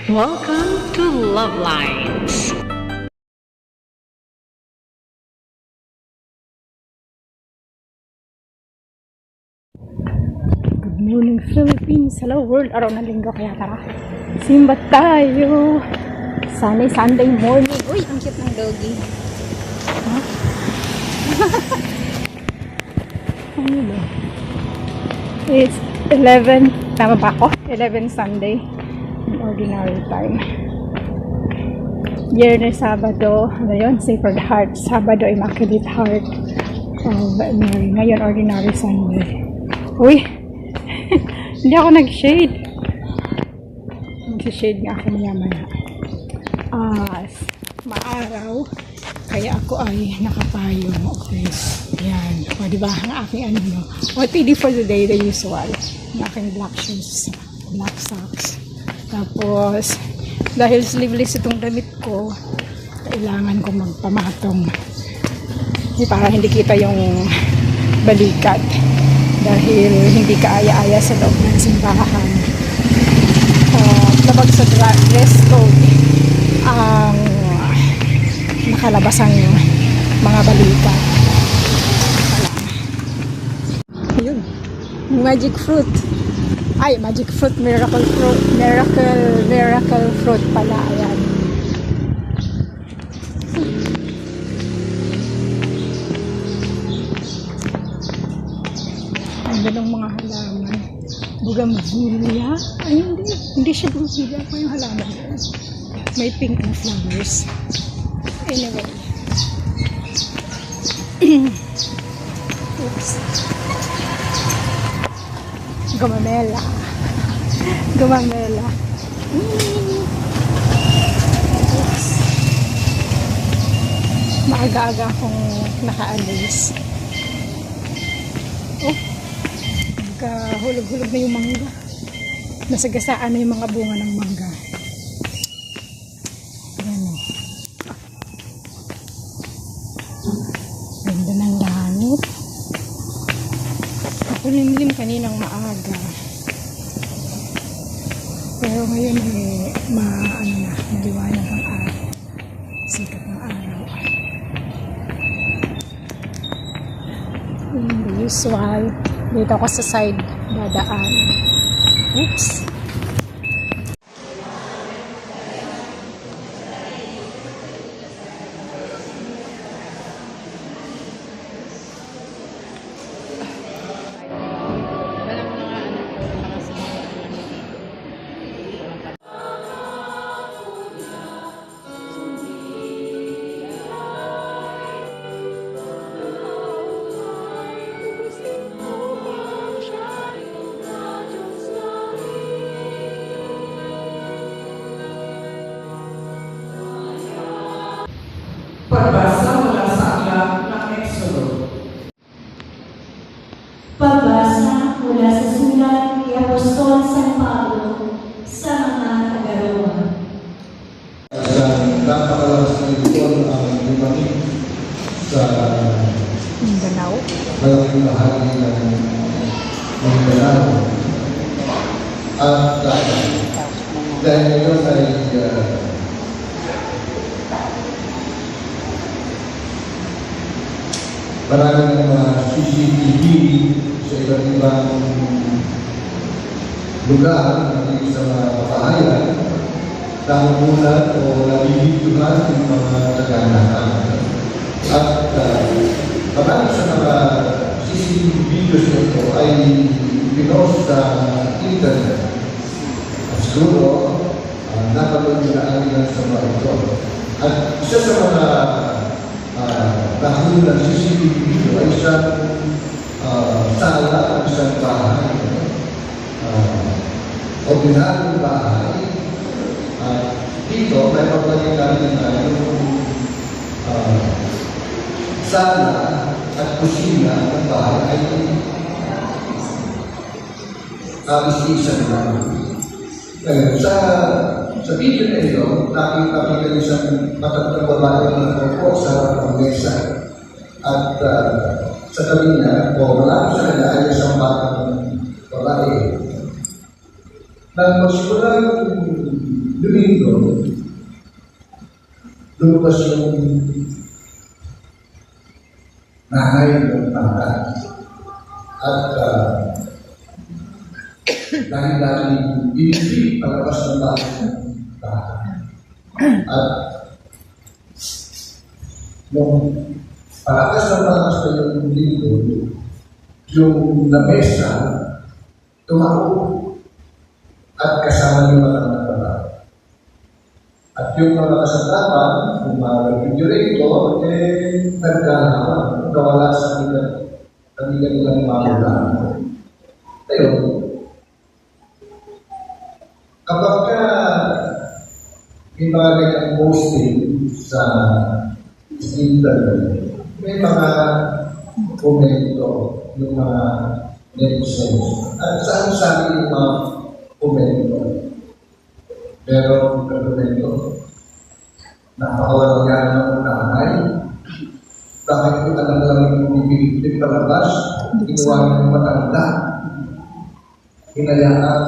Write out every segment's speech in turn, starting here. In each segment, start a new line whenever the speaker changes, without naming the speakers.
Welcome to Love Lines.
Good morning Philippines, hello world, araw ng linggo kaya tara simba tayo. Sunday morning. Uy, ang cute ng doggy. Huh? Ano ba? It's 11, tama ba ako? 11 Sunday in ordinary time. Year na Sabado, ano yun? Sacred Heart. Sabado, Immaculate Heart of Mary. Ngayon, ordinary Sunday. Uy! Hindi ako nag-shade. Mag-shade nga ako maya-maya. Maaraw. Kaya ako ay nakapayong. Okay. Yan. O, diba? Ang aking ano, no? OTD for the day, the usual. Ang aking black shoes. Black socks. Tapos, dahil sleeveless itong damit ko, kailangan ko magpamatong. Para hindi kita yung balikat. Dahil hindi kaaya-aya sa loob ng simbahan. Labag sa dress code ang nakalabas ang mga balikat. Ayun. Magic fruit. Ay, magic fruit, miracle fruit. Miracle fruit pala. Ayan. Ang ganong mga halaman. Bugambilya. Ay, hindi siya bugambilya. Ano yung halaman? May pink na flowers. Anyway. Oops. Gumamela. Oops. Maaga-aga akong nakaalis. Oh. Hulog-hulog na yung mangga. Nasagasaan na yung mga bunga ng mangga. Ayan o. Ganda ng langit. Ako limlim kaninang maaga. Pero ngayon maliwanag ang araw. Sikat ng araw. The usual. Dito ako sa side dadaan. Oops.
Pagbasa mula sa aklat ng Exodo.
Pagbasa mula sa sulat ni Apostol San Pablo sa mga taga-Roma.
Isang napakalakas na ipon ang dumating sa
Mindanao.
malaking bahagi ng Mindanao. At dahil ngayon ay maraming mga CCTV sa iba't ibang lugar, hindi sa mga kapahayan, nangungunan o nabibigtuhan ng mga taga-nakan. At marami sa mga CCTV videos nito ay pinost sa internet. At siguro, napanood na ang sa mga ito. At isa sa mga dahil ng CCTV video ay isang sala, isang bahay, ordinaryong bahay. Dito, may paglalagay na yung sala at kusina ng bahay ay kabis-isan lang. Sa video na ito, nakita kayo isang matandang babae na nakaupo sa harap ng mesa. At sa tabi niya, o malapit sa kanya ay isang batang babae Nang magsimula yung Domingo, lumabas yung nanay ng bata. At dahil binibig palabas ng bata. At nung palakas na yung linggo, yung lamesa tumako at kasama yung mga nagpapala. At yung mga kasatapan, yung mga refrigerator, nagkalaman, nawala sa kanila nilang magulang. Ayun, kapag may mga ganyang posting sa internet, may mga komento yung mga netizens. At saan sabi yung mga komento? Pero komento, napakawalang yan ng nanay. Bakit ko talagang bibigit palabas? Ginawa ng matanda. Hinayaan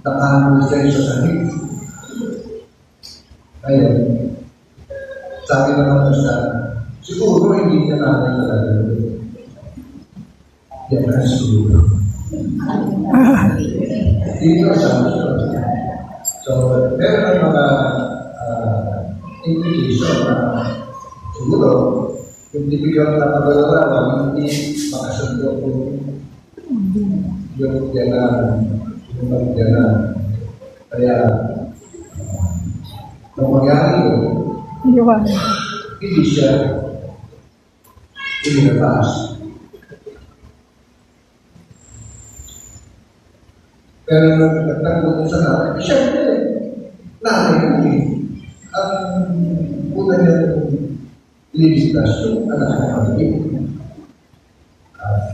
nakahangulisay sa sahig. Ayun. Sabi naman sa siguro hindi niya nanay talaga. Yan na siguro. Dito sa so, meron ang mga implication na siguro yung typical na paglalarawan hindi makasundo yung diyanan. Kaya nung mangyari yun, hindi siya inilabas. Pero nagtanggol sa nanay, siyempre, nanay yun eh. Ang una niyang lilistas yung anak ng pamilya.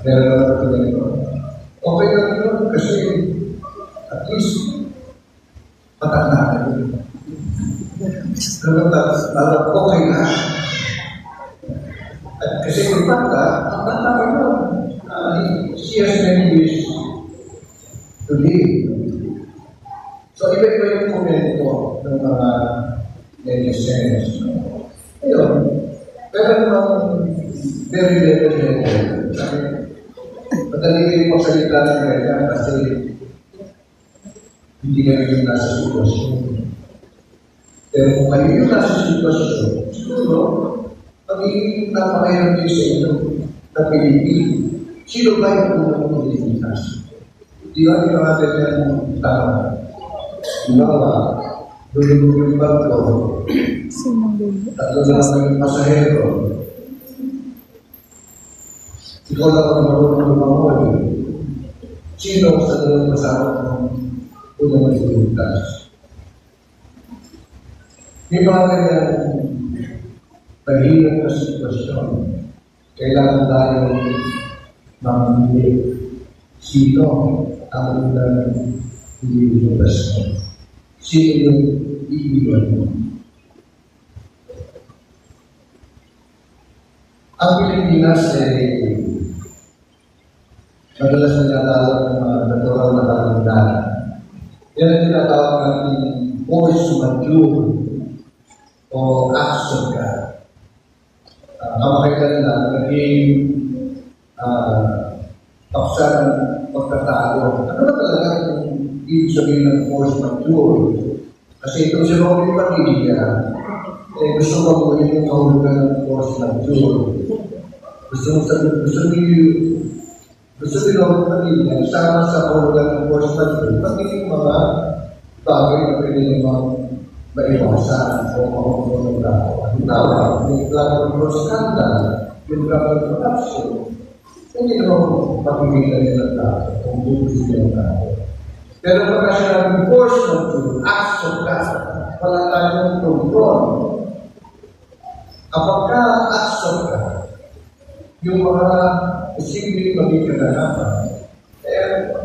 Pero okay lang yun kasi at least matanda na yun. Pero okay na. At kasi yung bata, ang bata ka yun. She has many ways to live. So, iba-iba yung komento ng mga netizens. Ayun. Pero naman, very level-headed. Madali kayo magsalita ng ganyan kasi hindi kayo yung nasa sitwasyon. Pero kung kayo yung nasa sitwasyon, siguro, magiging napakayang kayo sa inyo na Pilipino. Sino ba yung unang Pilipinas? Di ba yung mga ganyan mong tama? Di ba ba? Lulubog yung barko. Tatlo na lang yung pasahero. Ikaw lang ang marunong lumangoy. Sino sa dalawang kasama ng unang Pilipinas? May mga ganyan mahirap na sitwasyon. Kailangan tayo mamili sino ang unang Pilipinas mo. Sino yung iiwan mo. Ang Pilipinas madalas nagtatawag ng mga natural na kalandanan. Yan ang tinatawag natin force majeure o action ka. Kamakailan na naging paksa ng pagkatalo. Ano ba talaga yung ibig sabihin ng force majeure? Kasi itong si Robin Padilla, gusto ko gawin yung kahulugan ng force majeure. Gusto ni Robin Padilla, sama sa kahulugan ng force majeure, magiging mga bagay na pwede namang maiwasan o makukulong ng tao. Halimbawa, yung plano ng scandal, yung plano ng corruption, hindi naman papigilan nila ng tao kung gusto nila ng tao. Pero pagka siya ng force majeure, action ka, wala tayong control. Kapag ka-action ka, yung mga posibleng maging kaganapan,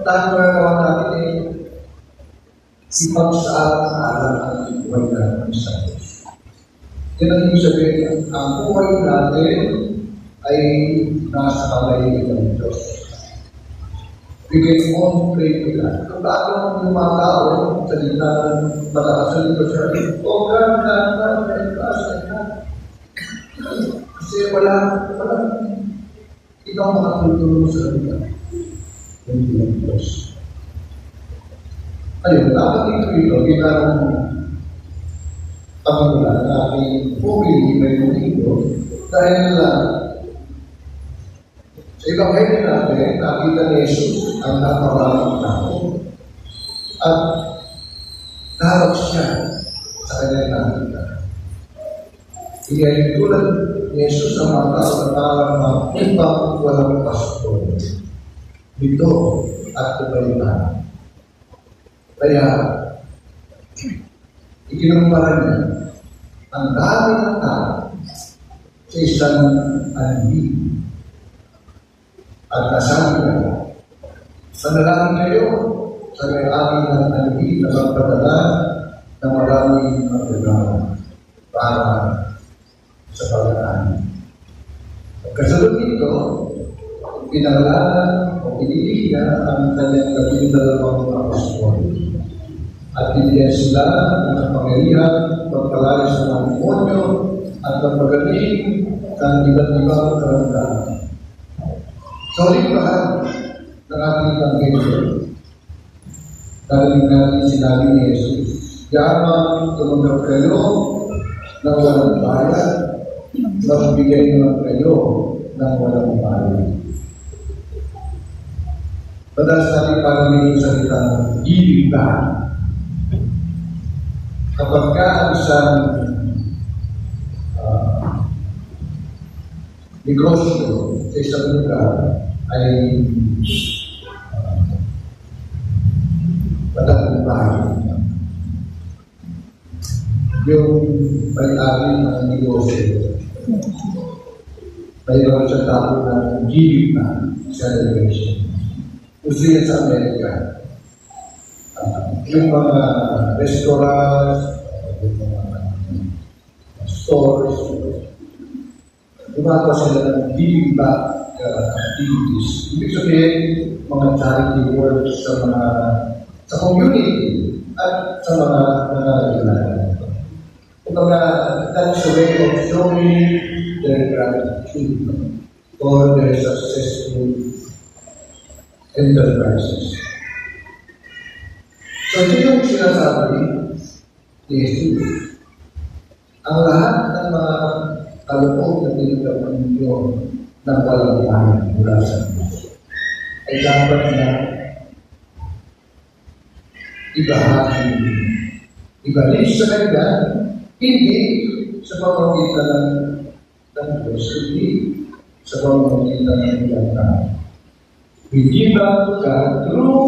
tayo nagawa natin ipagsaal-aral ang buhay natin sa Diyos. Yan ang ibig sabihin, ang buhay natin ay nasa kamay ng Diyos. We can all pray to God. Kung paano yung mga tao sa gitna ng mataas sa libasyon, oh God, help us. Kasi wala, ikaw makatulong sa kanila. Hindi lang Diyos. Ayun, dapat ito bilang Panginoon ng ating pumili may mundo dahil sa ibang kayo natin, nakita ni Jesus ang napakaraming tao at naharap siya sa kanyang nakita. Kaya tulad ni Jesus ang mga tao na parang upang walang pastor dito at kubayunan. Kaya ikinumpara niya ang dami ng tao sa isang anib. At nasabi niya, sanalangin kayo sa may aking ng anib na magpadala ng maraming magdadala para sa pagkakaan. Kasunod nito, pinangalanan o pinili niya ang kanyang 12 apostol. At binigyan sila ng kapangyarihan, pagpalalis ng mga demonyo, at magpagaling ng iba't ibang karamdaman. So, limpahan ng ating Ebanghelyo. Dahil natin sinabi ni Jesus, yamang tumanggap kayo ng walang bayad, magbigay naman kayo ng walang bayad. Madalas natin parinig yung salitang ibigay. Kapag ka ang isang negosyo sa isang lugar ay matagumpay. Yung may-ari ng negosyo, mayroon sa tao ng giving na celebration. Gusto yan sa Amerika. Yung mga restaurants, yung mga stores, gumagawa sila ng giving back activities. Ibig sabihin, mga charity work sa community at sa mga nangangailangan. Kumbaga, that's a way of showing their gratitude for their successful enterprises. So, ito yung sinasabi ni Jesus. Ang lahat ng mga kaloob na tinutupad ninyo ng walang bayad mula sa Diyos ay dapat na ibalik sa Kanya, hindi sa pamamagitan ng Diyos, hindi sa pamamagitan ng ibang tao. We give back to God through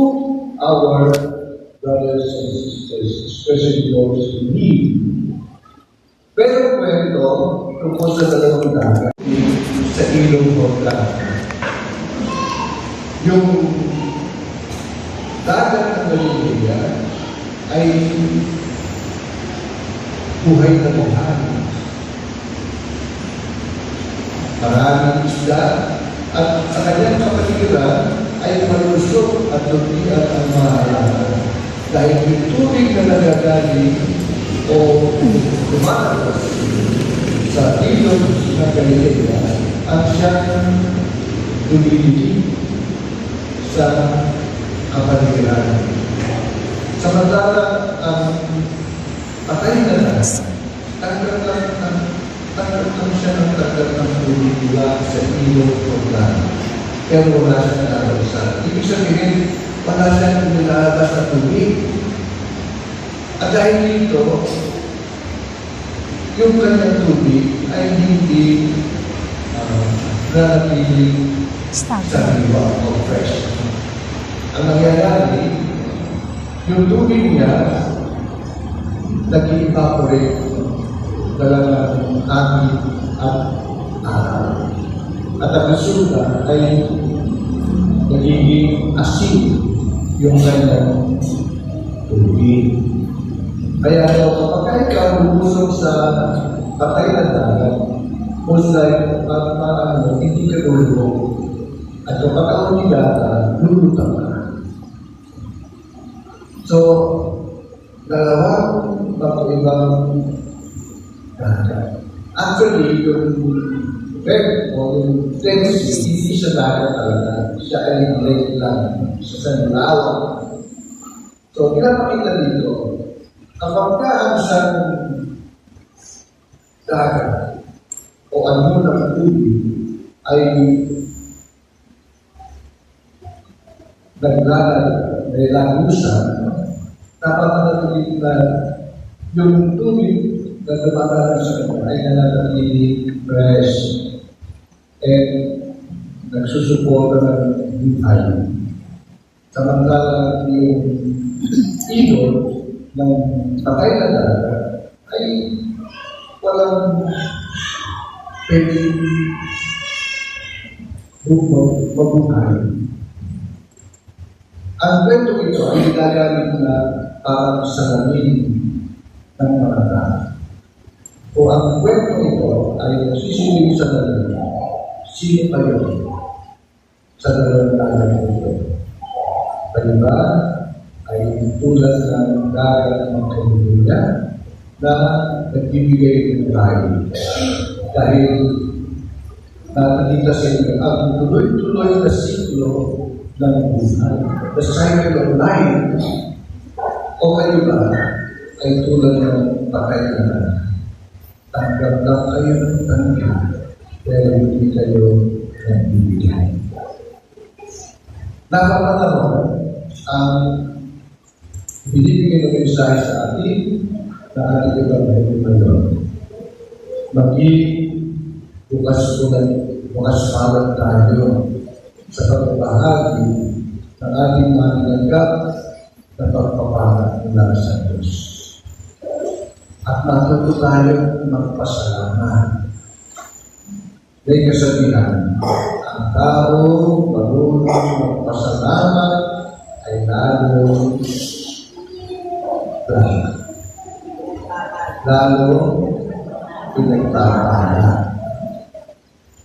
our brothers and sisters, especially those who need. Pero kwento tungkol sa dalawang dagat sa ilong Jordan. Yung dagat ng Galilea ay buhay na buhay. Maraming isda at sa kanyang kapatiran ay malusog at lumian ang mga halaman. Dahil yung tubig na nagagaling o lumalabas sa ilog ng Galilea ang siyang dumilili sa kapatiran. Samantala ang patay na lang, tanggal lang siya ng tanggal ng tubig mula sa ilog Jordan. Pero wala siyang nalabasan. Ibig sabihin, wala siyang nilalabas na tubig. At dahil dito, yung kanyang tubig ay hindi nanatiling sariwa o fresh. Ang nangyayari, yung tubig niya nag-evaporate dala ng amin at araw. At ang resulta ay nagiging asin yung kanyang tubig. Kaya kapag ikaw lumusog sa patay na dagat, most like, hindi ka lulubog. At kung pagkaon nila, lulutang ka. So, dalawang ibang dagat. Actually, yung red o yung Tennessee, hindi siya dagat talaga. Siya ay lake lang. Siya sa Nalawa. So, pinapakita dito, kapag ka ang isang dagat o ano ng tubig ay naglagusan, dapat nanatili na yung tubig na dumadaan sa kanya ay nanatili fresh and nagsusuporta ng buhay. Samantala yung ilog ng patay na dagat ay walang pwedeng mabuhay. Ang kwento ito ay ginagamit na parang salamin ng mga tao. O ang kwento ito ay sisimuling sa dalawa. Sino kayo sa dalawang dagat ito? Kayo ba ay tulad ng dagat ng kaibigan na nagbibigay ng tayo? Dahil nakikita sa inyo ang tuloy-tuloy na siklo ng buhay. The cycle of life. O kayo ba ay tulad ng patay na lang? Tanggap lang kayo ng tanggap, pero hindi kayo nagbibigay. Napapanahon ang binibigay ng mensahe sa atin na ating ibang ngayon. Maging bukas palad tayo sa pagbabahagi ng ating mga nilagang na pagpapala mula sa Diyos. At matuto tayo magpasalamat. May kasabihan, ang tao marunong magpasalamat ay lalo pinagpapala.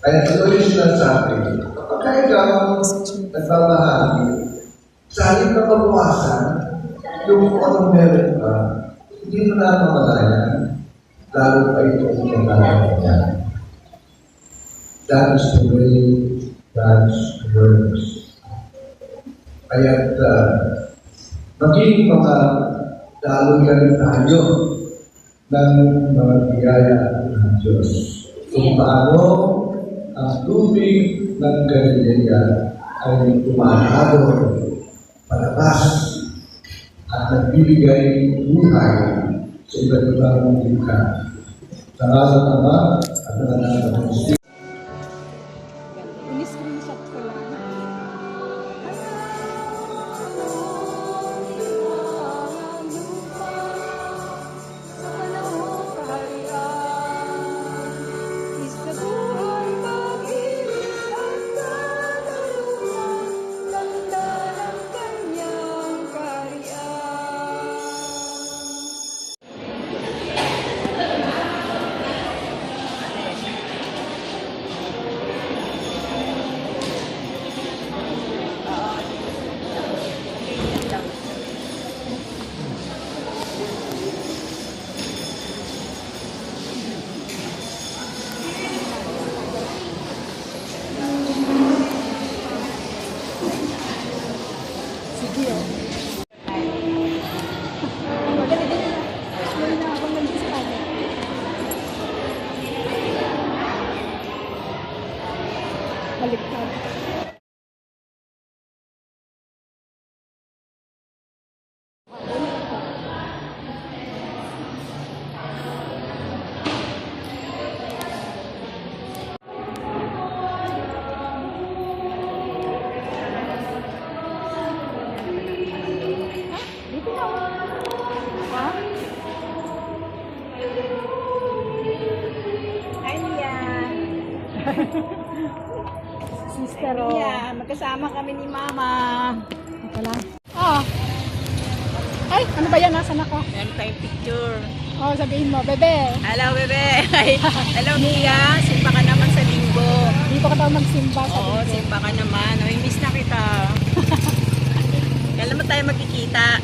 Kaya tuloy sinasabi, kapag ikaw nagbabahagi, sa halip na pagwasan, yung kung anong meron ka, hindi mo na mamalayan, lalo pa ito ang kinalaman niya. That is the way God works. Kaya't maging mga daluyan tayo ng mga biyaya ng Diyos. Kung paano ang tubig ng Galilea ay tumahalo palabas at nagbibigay buhay sa iba't ibang likha. Sa ngalan ng Ama at ng Anak at ng Espiritu.
Ini-screenshot ko lang. Baliktad. Sister, oh.
Yeah, magkasama kami ni Mama.
Ito lang. Oh. Ay, ano ba yan? Nasaan ako?
Meron tayong picture.
Oh, sabihin mo, bebe.
Hello, bebe. Hello, Nia. Simpa ka naman sa linggo.
dito ka daw magsimba.
Oo, simpa ka naman. O, miss na kita. Kailan mo tayo magkikita?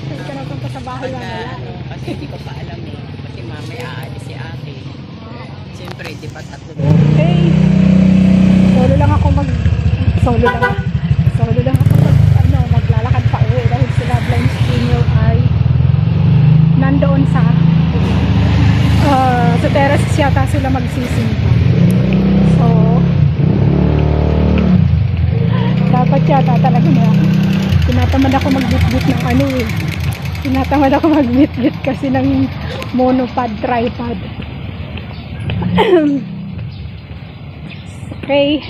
Hindi ka na punta sa bahay
Pagka,
mamaya.
kasi hindi ko pa alam eh. Kasi mamaya aalis si ate. Siyempre, di pa tatlo.
Okay. Solo lang ako Solo lang ako maglalakad pa uwi dahil sila Blind Junior ay nandoon sa terrace yata sila magsisimba. So, dapat yata talaga na tinatamad ako magbitbit ng ano eh. Tinatamad ako magbitbit kasi ng monopod, tripod. Okay.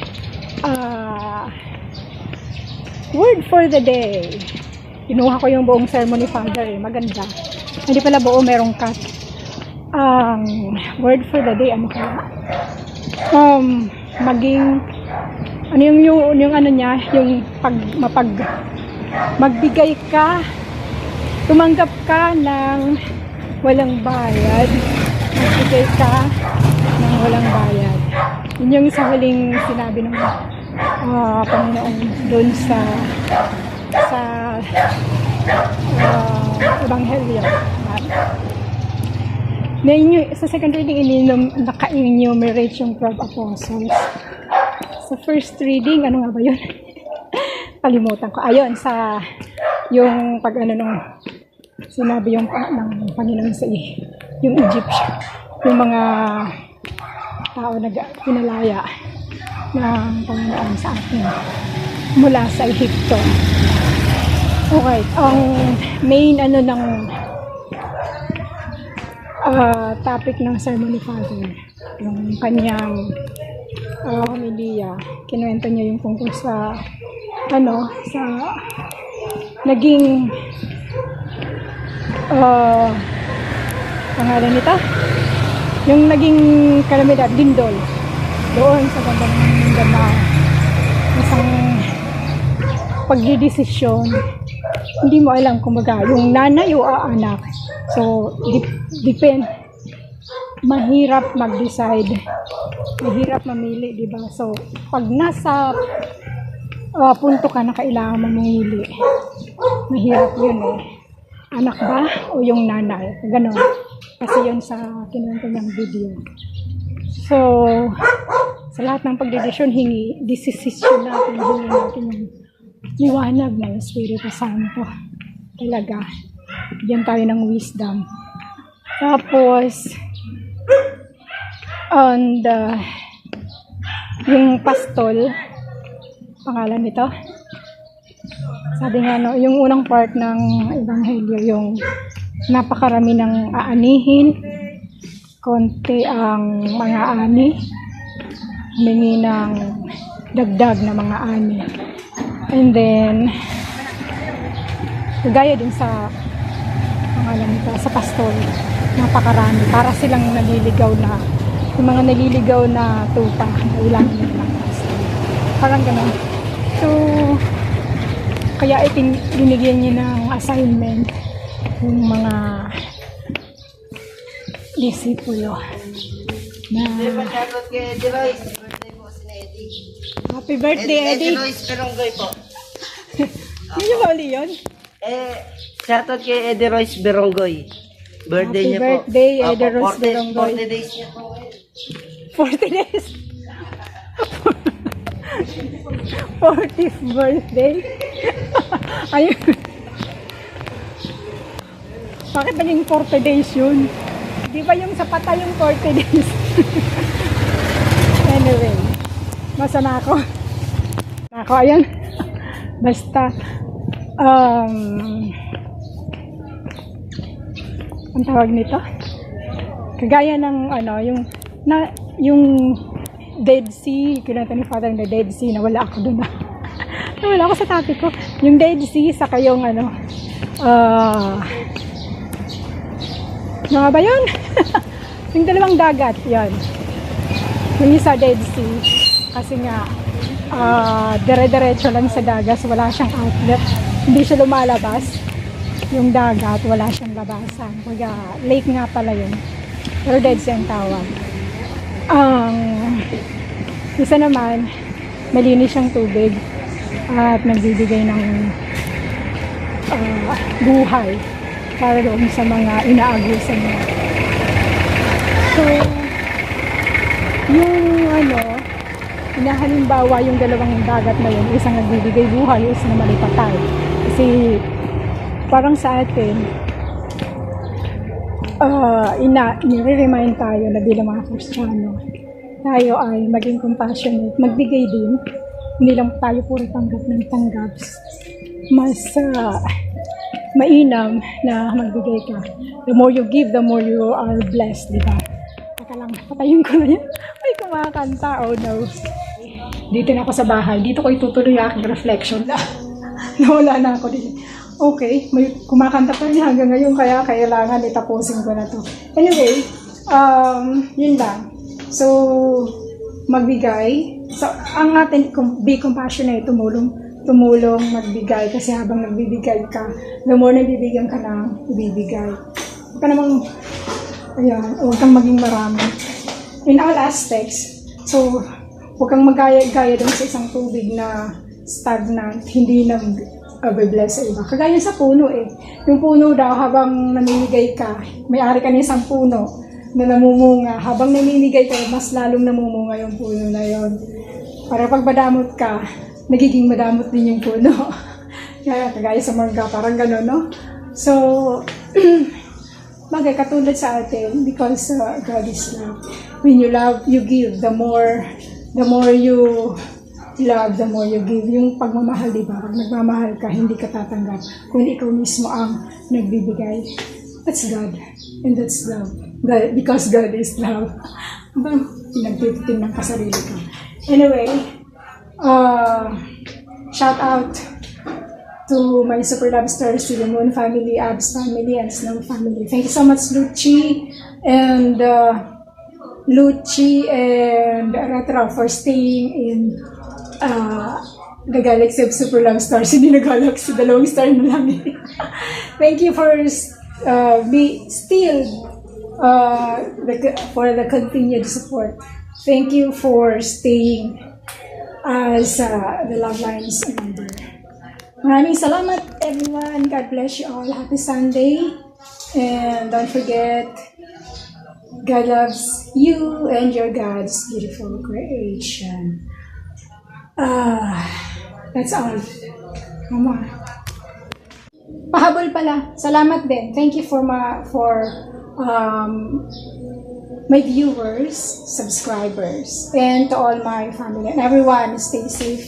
Word for the day. Kinuha ko yung buong sermon ni Father eh. Maganda. Hindi pala buo, merong cut. Word for the day, ano kaya? Maging ano yung ano niya, yung magbigay ka, tumanggap ka ng walang bayad. Magbigay ka ng walang bayad. Yun yung sa huling sinabi ng Panginoon doon sa Ebanghelyo. Sa second reading, naka-enumerate yung 12 apostles. Sa first reading, ano nga ba yun? Kalimutan ko. Ayun, sa yung nung sinabi yung ng Panginoon sa yung Egyptian, yung mga tao na pinalaya ng Panginoon sa atin mula sa Egypto. Okay, ang main ng topic ng sermon ni Father, yung kanyang homilia, kinuwento niya yung tungkol sa sa naging pangalan nito, yung naging kalamidad, lindol doon sa banda ng Mindanao, isang pagdidesisyon, hindi mo alam kumbaga yung nanay o anak. So depend, mahirap mag-decide, mahirap mamili, di ba? So pag nasa punto ka na kailangan mamili, mahirap yun eh. Anak ba o yung nanay? Ganon. Kasi yun sa kinuwento niyang video. So, sa lahat ng pagdedesisyon, desisyon natin, hingi natin yung liwanag ng Espiritu Santo. Talaga. Bigyan tayo ng wisdom. Tapos, and yung pastol, pangalan nito, sabi nga yung unang part ng Ebanghelyo, yung napakarami ng aanihin, konti ang mga ani, humingi ng dagdag na mga ani. And then, gaya din sa pangalan nito, sa pastol, napakarami, para silang naliligaw na, yung mga naliligaw na tupa, na ilang nila ng pastol. Parang gano'n. So, kaya binigyan niya ng assignment yung mga disipulo na happy birthday, Eddie!
Eddie Royce Beronggoy po.
Yun yung uli yun?
Shoutout kay Eddie Royce Beronggoy. Birthday
Happy
niya po.
birthday, Eddie Royce Beronggoy.
40 days niya po.
40 days? 40th birthday? Ayun. Bakit naging 40 days yun? Di ba yung sa patay yung 40 days? Anyway, masa na ako. Ayun. Basta, ang tawag nito? Kagaya ng, yung Dead Sea, kinanta ni Father na Dead Sea, nawala ako doon. Nawala ako sa topic ko. Yung Dead Sea, saka yung ano ba yun? Yung dalawang dagat, yan. Yung isa Dead Sea, kasi nga, dire-diretso lang sa dagat, wala siyang outlet. Hindi siya lumalabas. Yung dagat, wala siyang labasan. Kaya, lake nga pala yun. Pero Dead Sea ang tawag. Isa naman, malinis siyang tubig at nagbibigay ng buhay para doon sa mga inaagusan niya. So, yung inahalimbawa yung dalawang dagat na yun, isang nagbibigay buhay, isang naman ipatay. Kasi parang sa atin, nire-remind tayo na bilang mga Kristiyano, tayo ay maging compassionate, magbigay din, hindi lang tayo puro tanggap ng tanggap. Mas mainam na magbigay ka. The more you give, the more you are blessed, di ba? Teka lang, patayin ko na yan. May kumakanta, oh no. Dito na ako sa bahay, dito ko itutuloy ang aking reflection. Nawala na ako dito. Okay, may kumakanta pa rin hanggang ngayon, kaya kailangan itapusin ko na to. Anyway, yun lang. So, magbigay. So, ang atin, be compassionate, tumulong, magbigay. Kasi habang nagbibigay ka, the more nagbibigyan ka na, ibibigay. Huwag ka namang, huwag kang maging marami. In all aspects. So, huwag kang magaya-gaya doon sa isang tubig na stagnant, hindi na bless sa iba. Kagaya sa puno Yung puno daw, habang namimigay ka, may-ari ka ng isang puno na namumunga. Habang namimigay ka, mas lalong namumunga yung puno na yon. Para pag madamot ka, nagiging madamot din yung puno. Kaya kagaya sa mangga, parang gano'n, no? So, bagay katulad sa atin, because God is love. When you love, you give. The more you love, the more you give. Yung pagmamahal, di ba? Pag nagmamahal ka, hindi ka tatanggap. Kung ikaw mismo ang nagbibigay, that's God. And that's love. God, because God is love. Pinagtitin ng kasarili ko. Anyway, shout out to my Super Love Stars, to the Moon family, Abs family, and Snow family. Thank you so much, Lucci and Retro, for staying in the galaxy of Super Love Stars. Hindi na galaxy, dalawang star na lang. Thank you for for the continued support. Thank you for staying as the Love Lines member. Maraming salamat, everyone. God bless you all. Happy Sunday. And don't forget, God loves you and your God's beautiful creation. That's all. Mama. Pahabol pala. Salamat din. Thank you for my viewers, subscribers, and to all my family and everyone. Stay safe.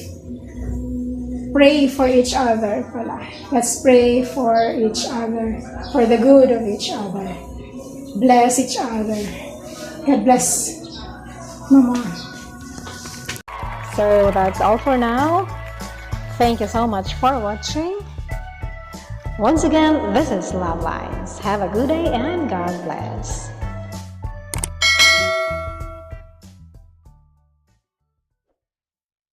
Pray for each other pala. Let's pray for each other, for the good of each other. Bless each other. God bless. Mama.
So that's all for now. Thank you so much for watching. Once again, this is Love Lines. Have a good day and God bless.